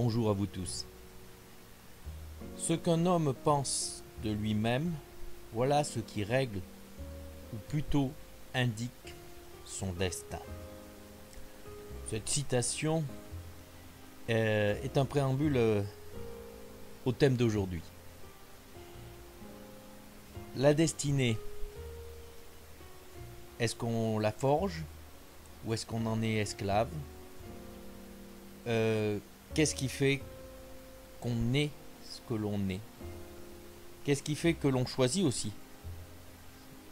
bonjour à vous tous. Ce qu'un homme pense de lui-même, voilà ce qui règle, ou plutôt indique, son destin. Cette citation est un préambule au thème d'aujourd'hui. La destinée, est-ce qu'on la forge ou est-ce qu'on en est esclave? Qu'est-ce qui fait qu'on est ce que l'on est? Qu'est-ce qui fait que l'on choisit aussi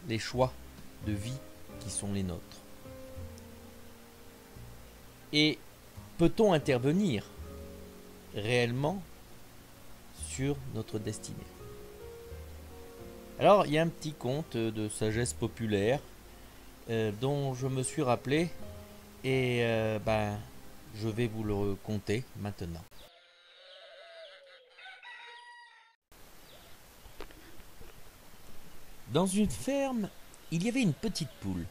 les choix de vie qui sont les nôtres? Et peut-on intervenir réellement sur notre destinée? Alors, il y a un petit conte de sagesse populaire dont je me suis rappelé et je vais vous le conter maintenant. Dans une ferme, il y avait une petite poule.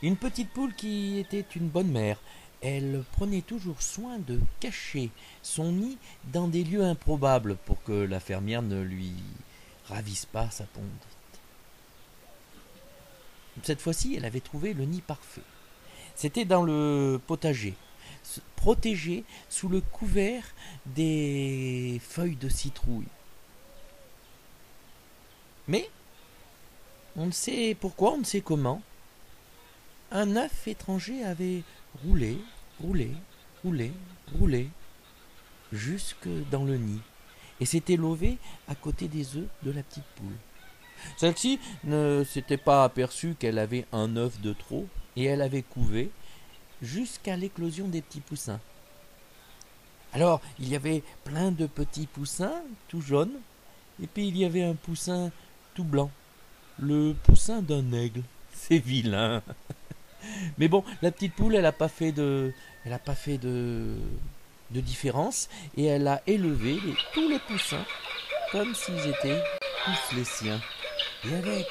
Une petite poule qui était une bonne mère. Elle prenait toujours soin de cacher son nid dans des lieux improbables pour que la fermière ne lui ravisse pas sa ponte. Cette fois-ci, elle avait trouvé le nid parfait. C'était dans le potager, protégé sous le couvert des feuilles de citrouille. Mais, on ne sait pourquoi, on ne sait comment, un œuf étranger avait roulé, jusque dans le nid, et s'était lové à côté des œufs de la petite poule. Celle-ci ne s'était pas aperçue qu'elle avait un œuf de trop, et elle avait couvé jusqu'à l'éclosion des petits poussins. Alors, il y avait plein de petits poussins tout jaunes, et puis il y avait un poussin tout blanc, le poussin d'un aigle. C'est vilain. Mais bon, la petite poule, elle n'a pas fait de différence, et elle a élevé tous les poussins comme s'ils étaient tous les siens, et avec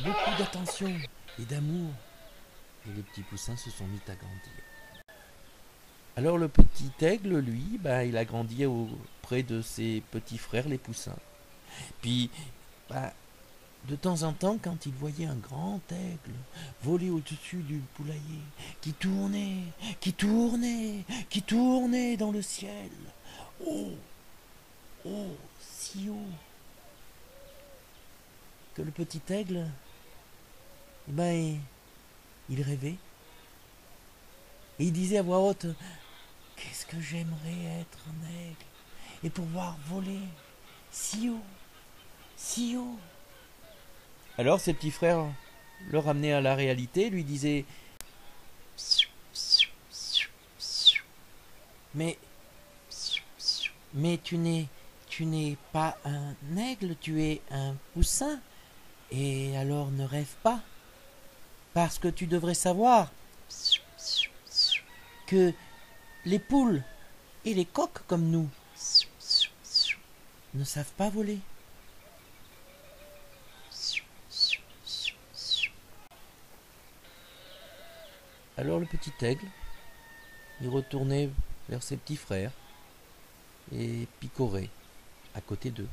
beaucoup d'attention et d'amour. Et les petits poussins se sont mis à grandir. Alors le petit aigle, lui, il a grandi auprès de ses petits frères, les poussins. Puis, de temps en temps, quand il voyait un grand aigle voler au-dessus du poulailler, qui tournait dans le ciel, oh, si haut, que le petit aigle, il rêvait. Et il disait à voix haute, qu'est-ce que j'aimerais être un aigle et pouvoir voler si haut, si haut. Alors ses petits frères le ramenaient à la réalité, lui disaient mais tu n'es pas un aigle, tu es un poussin. Et alors ne rêve pas, parce que tu devrais savoir que les poules et les coqs comme nous ne savent pas voler. Alors le petit aigle, il retournait vers ses petits frères et picorait à côté d'eux.